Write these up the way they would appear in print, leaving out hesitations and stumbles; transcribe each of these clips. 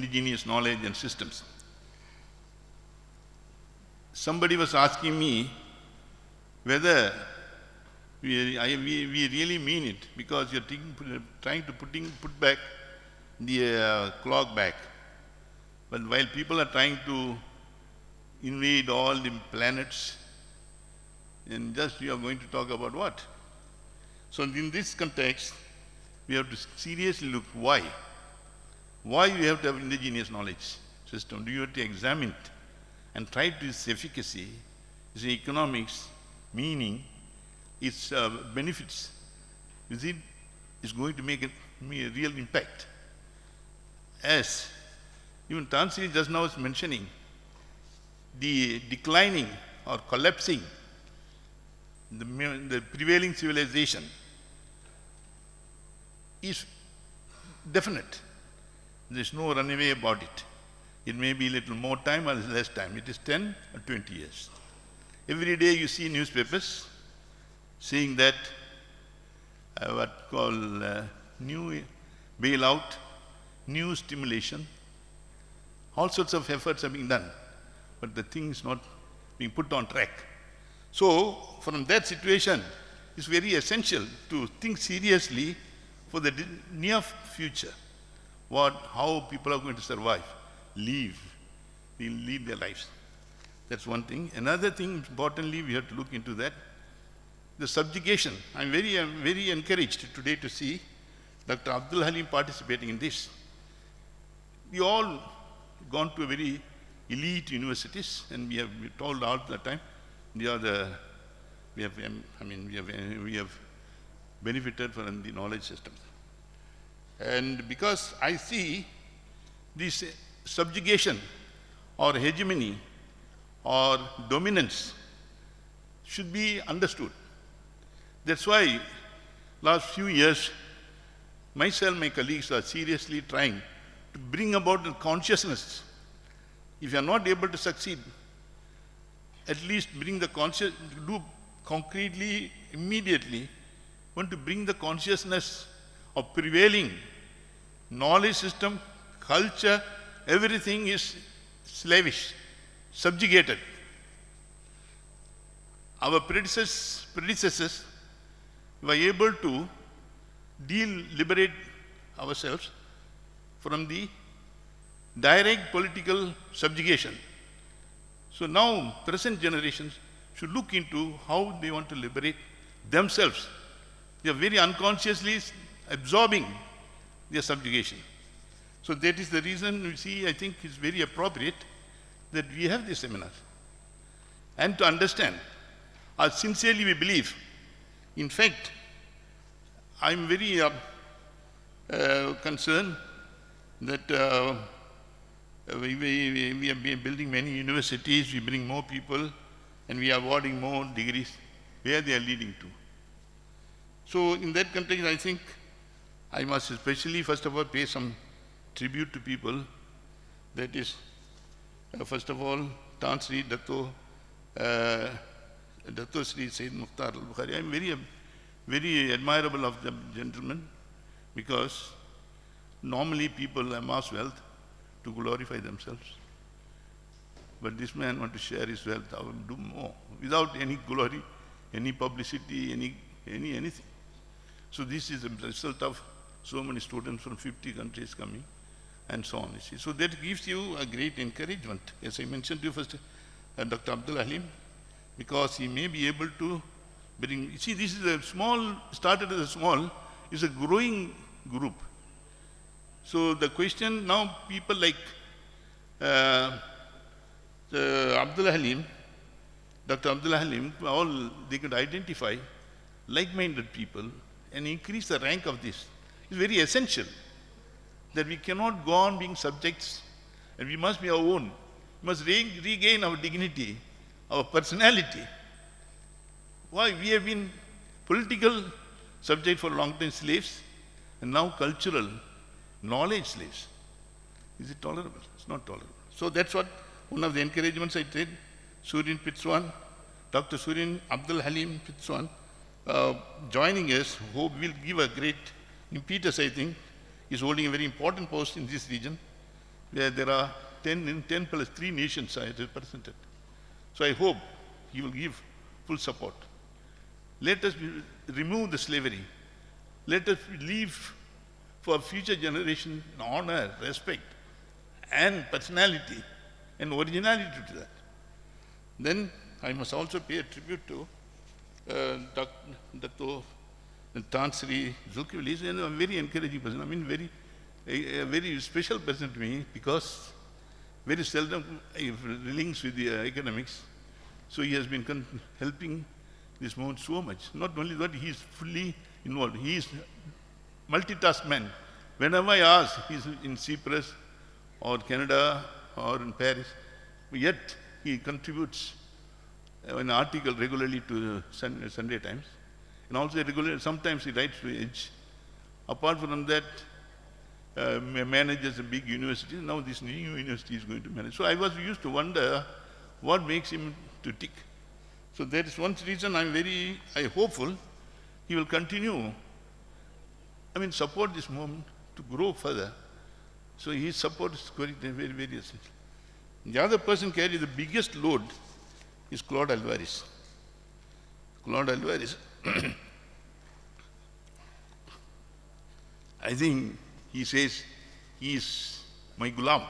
indigenous knowledge and systems. Somebody was asking me whether we really mean it, because you're trying to put back the clock back. But while people are trying to invade all the planets, and just you are going to talk about what? So in this context, we have to seriously look why. Why we have to have indigenous knowledge system? Do you have to examine it and try to its efficacy, its economics, meaning, its benefits? Is it is going to make a real impact? As even Tansri just now was mentioning, the declining or collapsing the prevailing civilization is definite. There is no runaway about it. It may be a little more time or less time. It is 10 or 20 years. Every day you see newspapers saying that what called new bailout, new stimulation, all sorts of efforts are being done, but the thing is not being put on track. So from that situation, it's very essential to think seriously for the near future. How people are going to survive, lead their lives. That's one thing. Another thing, importantly, we have to look into that, the subjugation. I'm very encouraged today to see Dr. Abdul Halim participating in this. We all gone to very elite universities, and we have been told all the time, we have benefited from the knowledge system. And because I see this subjugation or hegemony or dominance should be understood. That's why last few years, myself and my colleagues are seriously trying to bring about the consciousness. If you are not able to succeed, at least bring the conscious, do concretely, immediately, want to bring the consciousness of prevailing knowledge system, culture, everything is slavish, subjugated. Our predecessors were able to liberate ourselves from the direct political subjugation. So now present generations should look into how they want to liberate themselves. They are very unconsciously absorbing their subjugation. So that is the reason we see, I think it's very appropriate that we have this seminar. And to understand, as sincerely we believe, in fact, I'm very concerned that we are building many universities, we bring more people, and we are awarding more degrees, where they are leading to. So in that context, I think I must especially, first of all, pay some tribute to people. That is, first of all, Tansri Dato Sri Sayyid Mukhtar al-Bukhari. I'm very admirable of the gentleman, because normally people amass wealth to glorify themselves. But this man wants to share his wealth, I will do more, without any glory, any publicity, anything. So this is the result of so many students from 50 countries coming, and so on. You see. So that gives you a great encouragement. As I mentioned to you first, Dr. Abdul Halim, because he may be able to bring, you see, this is a small, started as a small, is a growing group. So the question now, people like Abdul Halim, Dr. Abdul Halim, all they could identify like-minded people and increase the rank of this. It's very essential that we cannot go on being subjects, and we must be our own. We must regain our dignity, our personality. Why? We have been political subject for a long time, slaves, and now cultural, knowledge slaves. Is it tolerable? It's not tolerable. So that's what one of the encouragements I did. Surin Pitswan, Dr. Surin Abdul Halim Pitswan, joining us, who will give a great impetus, I think, is holding a very important post in this region. where there are 10 plus 3 nations are represented. So I hope he will give full support. Let us remove the slavery. Let us leave for future generation honor, respect, and personality and originality to that. Then I must also pay a tribute to Dr. Tansri Zulkifli. He is a very encouraging person. I mean, a very special person to me, because very seldom he links with the academics. So he has been helping this movement so much. Not only that, he is fully involved. He is multitask man. Whenever I ask, he is in Cyprus or Canada or in Paris, yet he contributes an article regularly to Sunday Times. And also sometimes he writes to Edge. Apart from that, manages a big university. Now this new university is going to manage. So I was used to wonder what makes him to tick. So that is one reason I'm hopeful he will continue. I mean, support this movement to grow further. So his support is very, very essential. The other person carrying the biggest load is Claude Alvarez. Claude Alvarez, I think he says he is my gulam.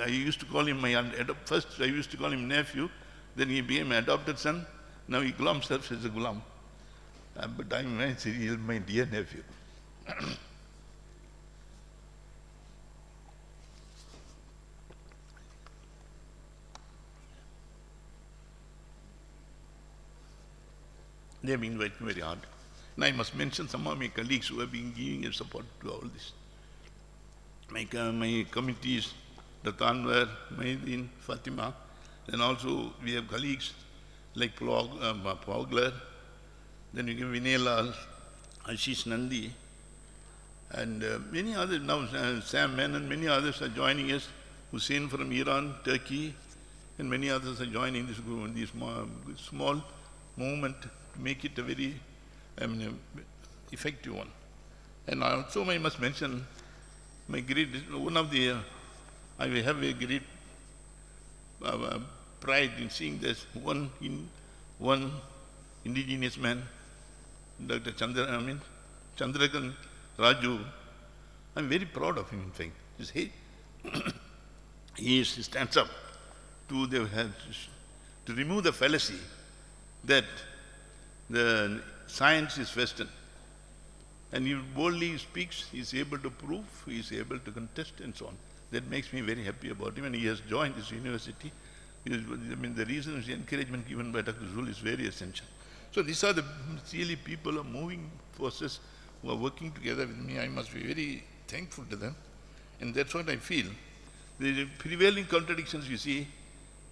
I used to call him first I used to call him nephew, then he became my adopted son. Now he calls himself as a gulam. But I'm my dear nephew. They have been working very hard. And I must mention some of my colleagues who have been giving support to all this. My committees, Dr. Anwar, Mahidin, Fatima, and also we have colleagues like Pogler, then you have Vinay Lal, Ashish Nandi, and many others. Now Sam Menon, many others are joining us. Hussein from Iran, Turkey, and many others are joining this group, this small movement to make it a very effective one. And also I must mention my great, I have a great pride in seeing this one indigenous man, Dr. Chandrakant Raju. I'm very proud of him, in fact. He stands up to remove the fallacy that the science is Western. And he boldly speaks, he is able to prove, he is able to contest, and so on. That makes me very happy about him, and he has joined this university. The reason is the encouragement given by Dr. Zul is very essential. So these are the really people are moving forces who are working together with me. I must be very thankful to them. And that's what I feel. The prevailing contradictions you see,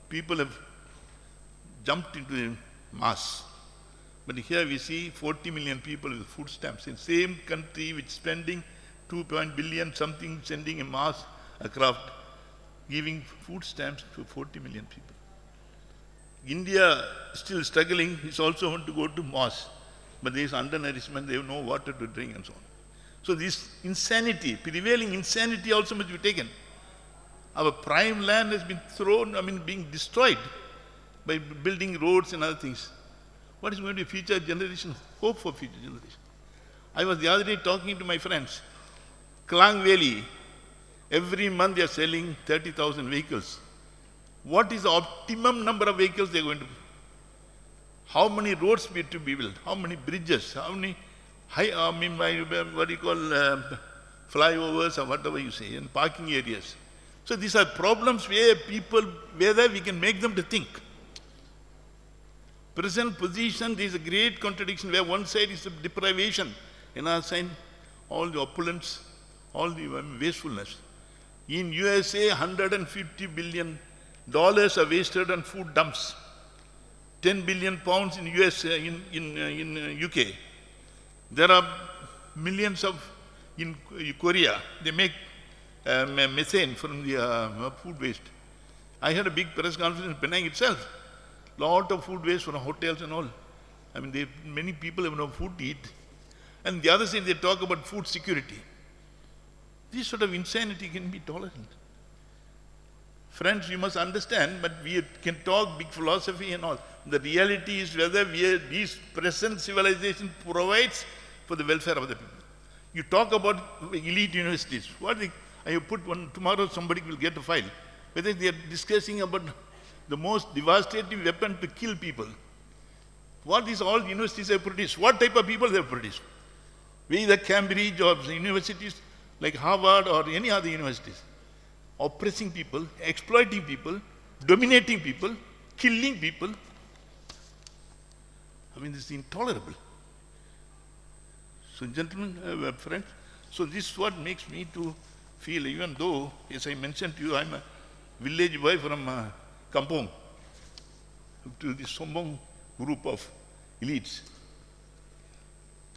people have jumped into the mass. But here we see 40 million people with food stamps in same country which spending 2 billion something, sending a mass aircraft, giving food stamps to 40 million people. India still struggling, is also want to go to mosque, but there is undernourishment, they have no water to drink and so on. So this insanity, prevailing insanity also must be taken. Our prime land has been being destroyed by building roads and other things. What is going to be future generation? Hope for future generation. I was the other day talking to my friends. Klang Valley, every month they are selling 30,000 vehicles. What is the optimum number of vehicles they are going to build? How many roads need to be built? How many bridges? How many flyovers or whatever you say, and parking areas? So these are problems where whether we can make them to think. Present position, there is a great contradiction where one side is the deprivation, another side, all the opulence, all the wastefulness. In USA, $150 billion are wasted on food dumps. 10 billion pounds in in UK. There are millions in Korea. They make methane from the food waste. I had a big press conference in Penang itself. Lot of food waste from hotels and all. Many people have no food to eat. And the other side, they talk about food security. This sort of insanity can be tolerant. Friends, you must understand, but we can talk big philosophy and all. The reality is whether this present civilization provides for the welfare of the people. You talk about elite universities. I put one, tomorrow somebody will get a file. Whether they are discussing about the most devastating weapon to kill people. What is all universities have produced? What type of people they have produced? Whether Cambridge or universities like Harvard or any other universities. Oppressing people, exploiting people, dominating people, killing people. I mean, this is intolerable. So, gentlemen, friends, so this is what makes me to feel, even though, as I mentioned to you, I'm a village boy from Kampong, to the Sombong group of elites.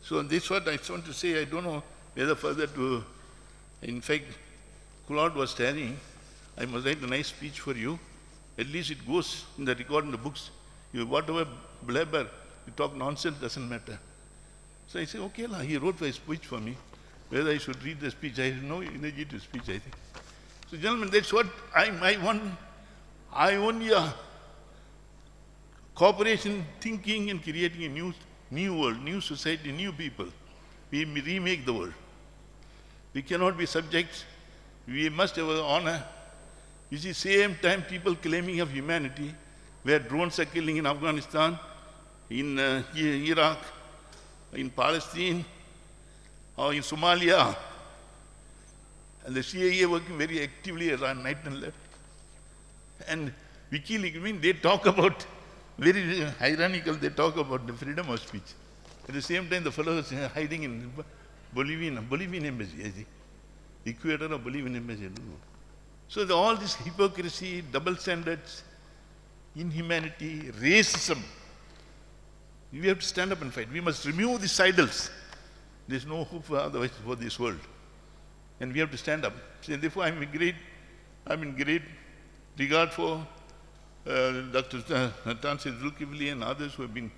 So this is what I want to say. I don't know whether further to, in fact, Claude was telling, I must write a nice speech for you. At least it goes in the record in the books. Whatever blabber, you talk nonsense, doesn't matter. So I said, okay, he wrote a speech for me. Whether I should read the speech, I have no energy to speech, I think. So gentlemen, that's what I want. I only cooperation, thinking and creating a new world, new society, new people. We remake the world. We cannot be subjects. We must have honor. You see, same time people claiming of humanity, where drones are killing in Afghanistan, in Iraq, in Palestine, or in Somalia, and the CIA working very actively around night and left. And WikiLeaks, I mean, they talk about, very ironical, they talk about the freedom of speech. At the same time, the fellows are hiding in Bolivian embassy, I think. Equator or Bolivian embassy, I don't know. So all this hypocrisy, double standards, inhumanity, racism, we have to stand up and fight. We must remove these idols. There's no hope otherwise for this world. And we have to stand up. So therefore, I'm in great regard for Dr. Tansir Zulkifli and others who have been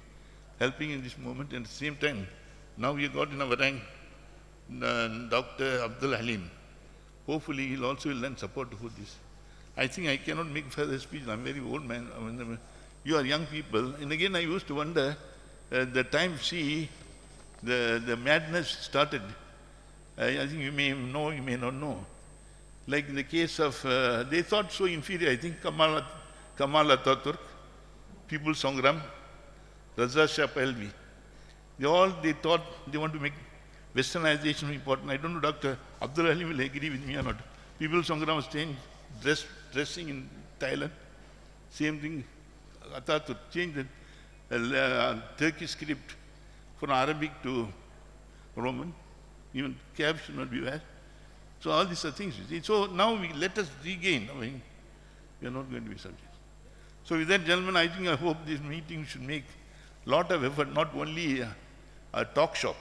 helping in this moment. And at the same time, now we have got in our rank Dr. Abdul Halim. Hopefully, he'll also lend support for this. I think I cannot make further speech. I'm a very old man. I mean, you are young people. And again, I used to wonder, the time, the madness started. I think you may know, you may not know. Like in the case of, they thought so inferior, I think Kamal Ataturk, People's Sangram, Raza Shah Pahlavi. They thought they want to make Westernization important. I don't know, Dr. Abdul Halim will agree with me or not. People's Sangram was changed, dressing in Thailand. Same thing, Ataturk changed the Turkish script from Arabic to Roman. Even cabs should not be wear. So all these are things, you see. So now let us regain. I mean, we are not going to be subjects. So with that, gentlemen, I hope this meeting should make a lot of effort, not only a talk shop.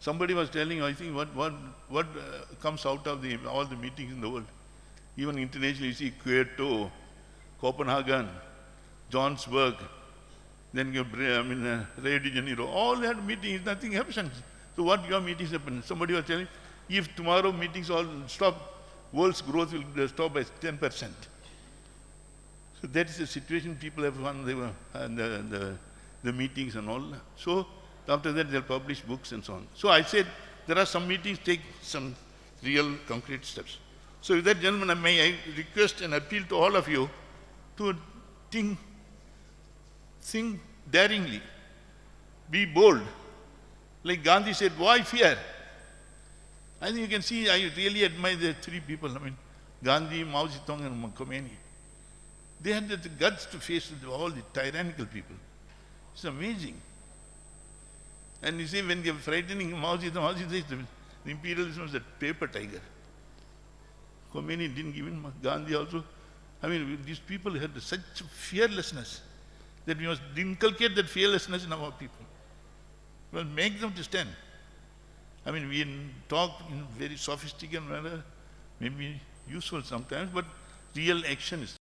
Somebody was telling, I think, what comes out of all the meetings in the world. Even internationally, you see Kyoto, Copenhagen, Johannesburg, then Rio de Janeiro, all had meetings, nothing happens. So what your meetings happen? Somebody was telling, if tomorrow meetings all stop, world's growth will stop by 10%. So that is the situation people have won the meetings and all. So after that they'll publish books and so on. So I said there are some meetings take some real concrete steps. So with that, gentlemen, may I request and appeal to all of you to think daringly, be bold. Like Gandhi said, why fear? I think you can see, I really admire the three people. I mean, Gandhi, Mao Zedong, and Khomeini. They had the guts to face all the tyrannical people. It's amazing. And you see, when they were frightening Mao Zedong said the imperialism was a paper tiger. Khomeini didn't give in, Gandhi also. I mean, these people had such fearlessness that we must inculcate that fearlessness in our people. Well, make them to stand. I mean, we talk in very sophisticated manner, maybe useful sometimes, but real action is